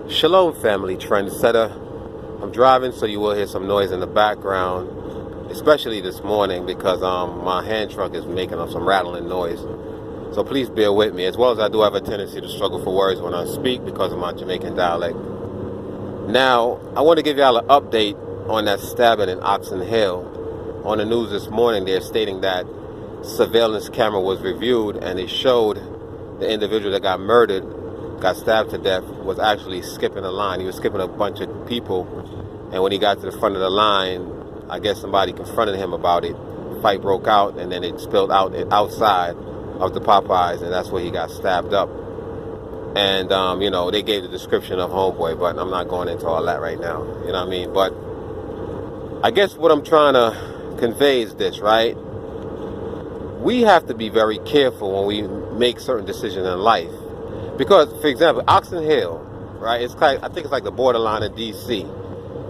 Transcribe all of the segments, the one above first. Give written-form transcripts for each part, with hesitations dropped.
Shalom family, trendsetter. I'm driving, so you will hear some noise in the background, especially this morning because my hand truck is making some rattling noise. So please bear with me, as well as I do have a tendency to struggle for words when I speak because of my Jamaican dialect. Now, I want to give y'all an update on that stabbing in Oxon Hill. On the news this morning, they're stating that surveillance camera was reviewed and it showed the individual that got murdered, got stabbed to death, was actually skipping a line. He was skipping a bunch of people, and when he got to the front of the line, I guess somebody confronted him about it. Fight broke out, and then it spilled out outside of the Popeyes, and that's where he got stabbed up. And they gave the description of homeboy, but I'm not going into all that right now. You know what I mean? But I guess what I'm trying to convey is this, right? We have to be very careful when we make certain decisions in life. Because, for example, Oxon Hill, right? I think it's like the borderline of D.C.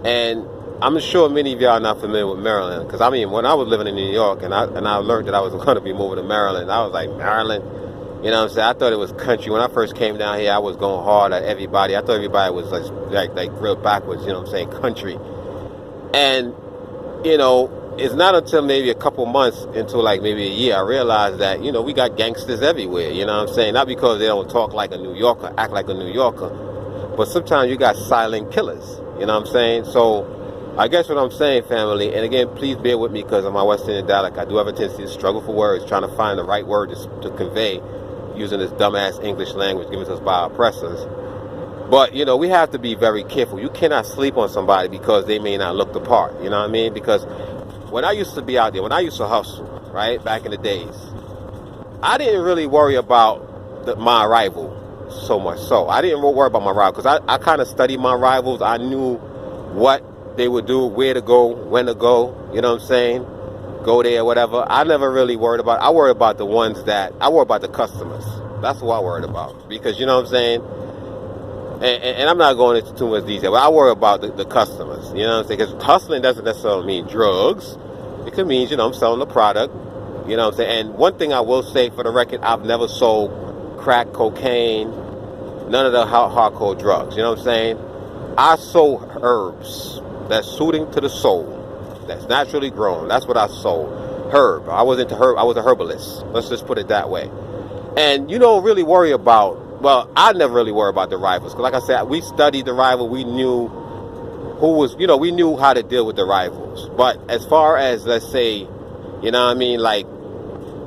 And I'm sure many of y'all are not familiar with Maryland. Because, I mean, when I was living in New York and I learned that I was going to be moving to Maryland, I was like, Maryland? You know what I'm saying? I thought it was country. When I first came down here, I was going hard at everybody. I thought everybody was like real backwards, you know what I'm saying, country. And, it's not until maybe a couple months into like maybe a year I realized that, we got gangsters everywhere, you know what I'm saying? Not because they don't talk like a New Yorker, act like a New Yorker, but sometimes you got silent killers, you know what I'm saying? So I guess what I'm saying, family, and again, please bear with me because of my West Indian dialect. I do have a tendency to struggle for words, trying to find the right word to convey using this dumbass English language given to us by our oppressors. But, we have to be very careful. You cannot sleep on somebody because they may not look the part, you know what I mean? Because when I used to be out there, when I used to hustle, right, back in the days, I didn't really worry about my rival so much. So I didn't worry about my rival because I kind of studied my rivals. I knew what they would do, where to go, when to go, you know what I'm saying? Go there, whatever. I never really worried about, I worry about the ones I worry about the customers. That's what I worried about. Because, you know what I'm saying? And I'm not going into too much detail, but I worry about the customers, you know what I'm saying? Because hustling doesn't necessarily mean drugs. It could mean, I'm selling a product, you know what I'm saying? And one thing I will say for the record, I've never sold crack, cocaine, none of the hardcore drugs, you know what I'm saying? I sold herbs that's soothing to the soul, that's naturally grown. That's what I sold. Herb. I was into herb. I was a herbalist. Let's just put it that way. And you don't really worry about, well, I never really worry about the rivals. Because like I said, we studied the rival. We knew who was, we knew how to deal with the rivals. But as far as, let's say, you know what I mean, like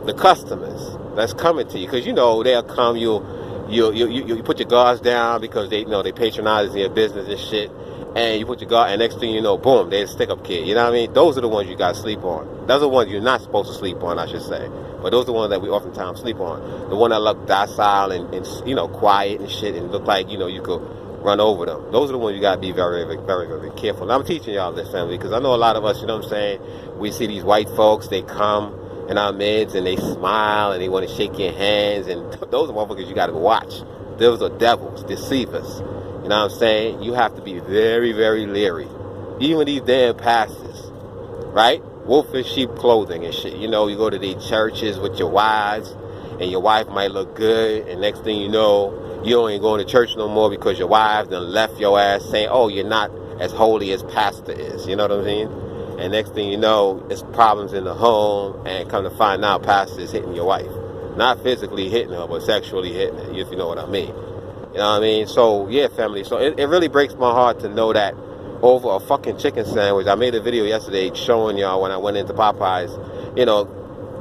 the customers that's coming to you. Because, they'll come, you put your guards down because they patronize your business and shit. And you put your guard, and next thing you know, boom, they're a stick-up kid. You know what I mean? Those are the ones you got to sleep on. Those are the ones you're not supposed to sleep on, I should say. But those are the ones that we oftentimes sleep on. The one that look docile and quiet and shit and look like, you could run over them. Those are the ones you got to be very, very, very, very careful. And I'm teaching y'all this, family, because I know a lot of us, you know what I'm saying, we see these white folks, they come in our midst and they smile and they want to shake your hands. And those are motherfuckers you got to watch. Those are devils, deceivers. You know what I'm saying? You have to be very, very leery. Even these damn pastors, right? Wolf in sheep clothing and shit. You go to these churches with your wives, and your wife might look good, and next thing you know, you ain't going to church no more because your wife done left your ass saying, oh, you're not as holy as pastor is. You know what I mean? And next thing you know, it's problems in the home, and come to find out pastor is hitting your wife. Not physically hitting her, but sexually hitting her, if you know what I mean. You know what I mean? So, yeah, family. So, it really breaks my heart to know that over a fucking chicken sandwich. I made a video yesterday showing y'all when I went into Popeyes.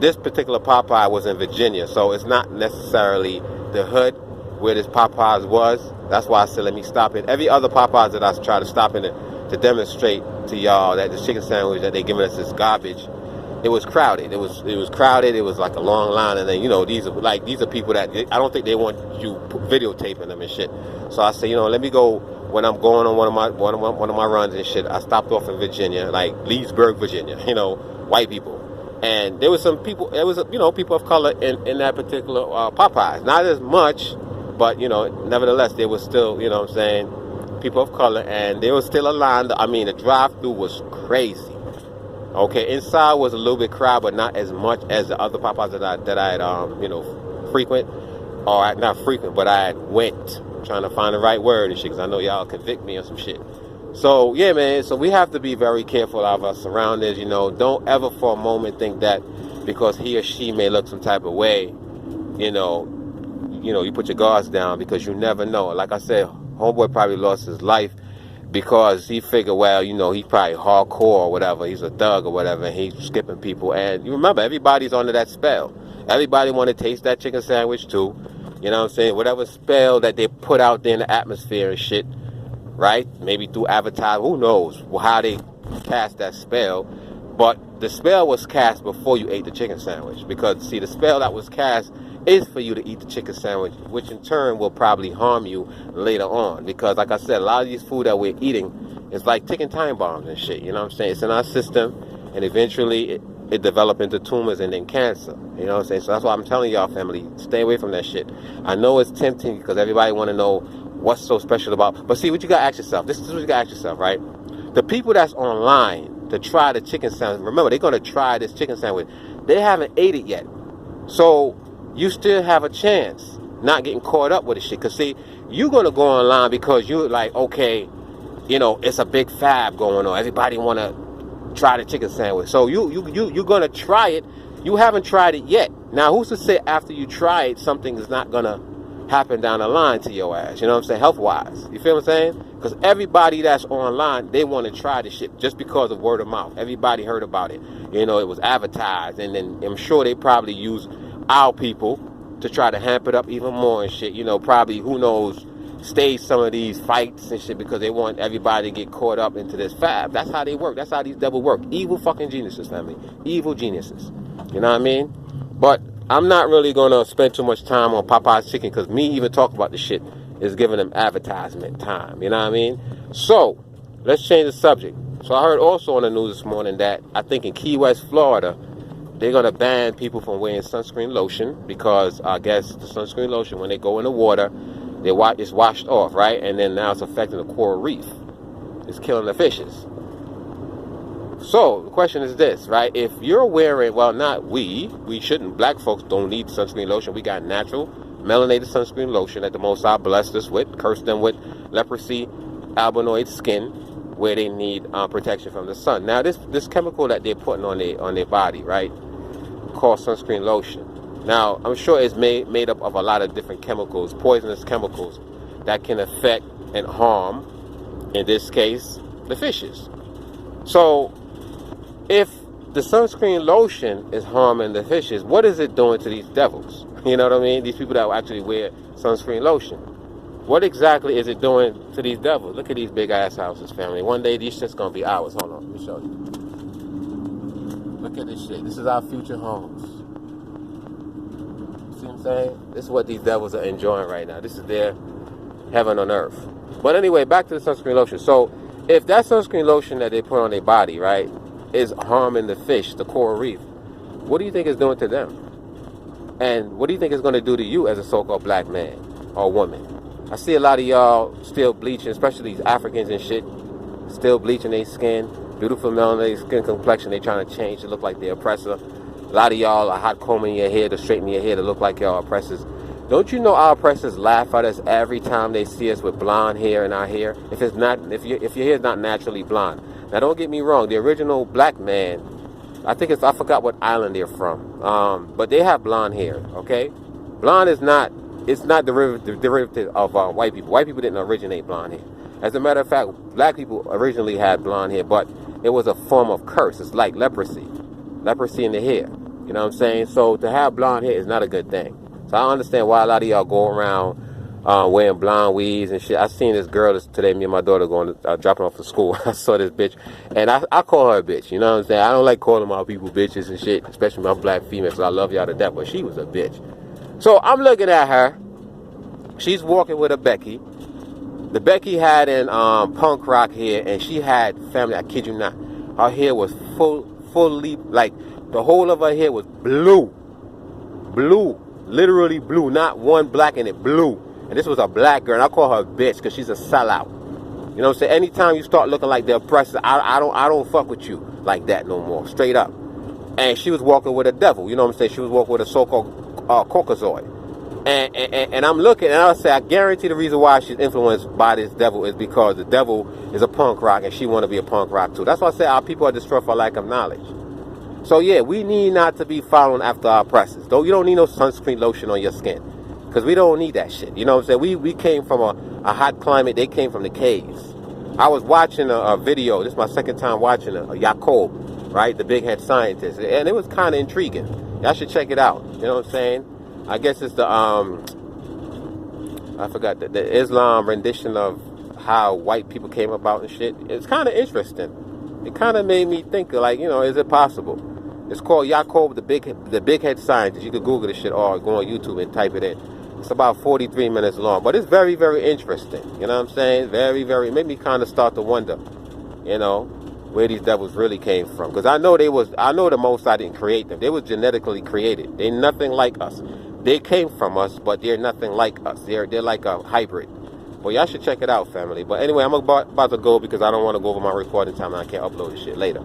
This particular Popeye was in Virginia. So, it's not necessarily the hood where this Popeyes was. That's why I said let me stop it. Every other Popeyes that I try to stop in to demonstrate to y'all that this chicken sandwich that they giving us is garbage. It was crowded. It was crowded. It was like a long line, and then these are people that I don't think they want you videotaping them and shit. So I say, let me go when I'm going on one of my runs and shit. I stopped off in Virginia, like Leesburg, Virginia. White people, and there was some people. There was people of color in that particular Popeyes. Not as much, but nevertheless, there was still what I'm saying, people of color, and there was still a line. I mean, the drive-through was crazy. Okay, inside was a little bit crowded, but not as much as the other Popeyes that I had frequent, or not frequent, but I had went. I'm trying to find the right word and shit, because I know y'all convict me on some shit. So, yeah, man, so we have to be very careful of our surroundings, you know. Don't ever for a moment think that because he or she may look some type of way, you know, you put your guards down, because you never know. Like I said, homeboy probably lost his life because he figured, well, you know, he's probably hardcore or whatever. He's a thug or whatever, and he's skipping people. And you remember, everybody's under that spell. Everybody want to taste that chicken sandwich too. You know what I'm saying? Whatever spell that they put out there in the atmosphere and shit, right? Maybe through advertising, who knows how they cast that spell. But the spell was cast before you ate the chicken sandwich. Because, see, the spell that was cast is for you to eat the chicken sandwich, which in turn will probably harm you later on. Because, like I said, a lot of these food that we're eating is like ticking time bombs and shit. You know what I'm saying? It's in our system, and eventually it develop into tumors and then cancer. You know what I'm saying? So that's why I'm telling y'all, family, stay away from that shit. I know it's tempting because everybody want to know what's so special about. But see, what you got to ask yourself. This is what you got to ask yourself, right? The people that's online to try the chicken sandwich, remember, they're going to try this chicken sandwich. They haven't ate it yet. So you still have a chance not getting caught up with the shit. Because, see, you're going to go online because you're like, okay, you know, it's a big fad going on. Everybody want to try the chicken sandwich. So you're going to try it. You haven't tried it yet. Now, who's to say after you try it, something is not going to happen down the line to your ass? You know what I'm saying? Health-wise. You feel what I'm saying? Because everybody that's online, they want to try the shit just because of word of mouth. Everybody heard about it. You know, it was advertised. And then I'm sure they probably use our people to try to hamp it up even more and shit. You know, probably, who knows, stage some of these fights and shit because they want everybody to get caught up into this fad. That's how they work. That's how these devils work. Evil fucking geniuses, family. Evil geniuses. You know what I mean? But I'm not really going to spend too much time on Popeye's chicken, because me even talking about this shit is giving them advertisement time. You know what I mean? So, let's change the subject. So, I heard also on the news this morning that I think in Key West, Florida, they're going to ban people from wearing sunscreen lotion, because I guess the sunscreen lotion, when they go in the water, it's washed off, right? And then now it's affecting the coral reef. It's killing the fishes. So, the question is this, right? If you're wearing, well, not we shouldn't, black folks don't need sunscreen lotion. We got natural melanated sunscreen lotion that the Most High blessed us with, cursed them with leprosy, albinoid skin, where they need protection from the sun. Now, this chemical that they're putting on their body, right, called sunscreen lotion. Now, I'm sure it's made up of a lot of different chemicals, poisonous chemicals, that can affect and harm, in this case, the fishes. So, if the sunscreen lotion is harming the fishes, what is it doing to these devils? You know what I mean? These people that actually wear sunscreen lotion. What exactly is it doing to these devils? Look at these big ass houses, family. One day these shit's gonna be ours. Hold on, let me show you. Look at this shit. This is our future homes. See what I'm saying? This is what these devils are enjoying right now. This is their heaven on earth. But anyway, back to the sunscreen lotion. So, if that sunscreen lotion that they put on their body, right, is harming the fish, the coral reef, what do you think it's doing to them? And what do you think it's going to do to you as a so-called black man or woman? I see a lot of y'all still bleaching, especially these Africans and shit, still bleaching their skin, beautiful melanated skin complexion. They trying to change to look like the oppressor. A lot of y'all are hot combing your hair to straighten your hair to look like y'all oppressors. Don't you know our oppressors laugh at us every time they see us with blonde hair in our hair? If your hair is not naturally blonde. Now, don't get me wrong. The original black man, I forgot what island they're from. But they have blonde hair. Okay, blonde is not. It's not derivative of white people. White people didn't originate blonde hair. As a matter of fact, black people originally had blonde hair, but it was a form of curse. It's like leprosy in the hair. You know what I'm saying? So to have blonde hair is not a good thing. So I understand why a lot of y'all go around wearing blonde weaves and shit. I seen this girl today, me and my daughter going dropping off to school. I saw this bitch, and I call her a bitch. You know what I'm saying? I don't like calling my people bitches and shit, especially my black females, because I love y'all to death, but she was a bitch. So I'm looking at her. She's walking with a Becky. The Becky had an punk rock hair, and she had, family, I kid you not, her hair was fully, like, the whole of her hair was blue. Blue. Literally blue. Not one black in it. Blue. And this was a black girl, and I call her a bitch because she's a sellout. You know what I'm saying? Anytime you start looking like the oppressor, I don't fuck with you like that no more. Straight up. And she was walking with a devil. You know what I'm saying? She was walking with a so-called Caucasoid. And I'm looking, and I'll say, I guarantee the reason why she's influenced by this devil is because the devil is a punk rock, and she want to be a punk rock too. That's why I say our people are destroyed for lack of knowledge. So yeah, we need not to be following after our oppressors. Though you don't need no sunscreen lotion on your skin, because we don't need that shit. You know what I'm saying? We came from a hot climate. They came from the caves. I was watching a video. This is my second time watching a Jacob, right? The big head scientist, and it was kind of intriguing. Y'all should check it out. You know what I'm saying? I guess it's the I forgot the Islam rendition of how white people came about and shit. It's kind of interesting. It kind of made me think, like, you know, is it possible? It's called Jacob, the big head scientist. You can Google this shit or go on YouTube and type it in. It's about 43 minutes long, but it's very, very interesting. You know what I'm saying? Very, very. It made me kind of start to wonder, you know, where these devils really came from. Because I know the Most High didn't create them. They were genetically created. They're nothing like us. They came from us, but they're nothing like us. They're like a hybrid. Well, y'all should check it out, family. But anyway, I'm about to go because I don't want to go over my recording time and I can't upload this shit later.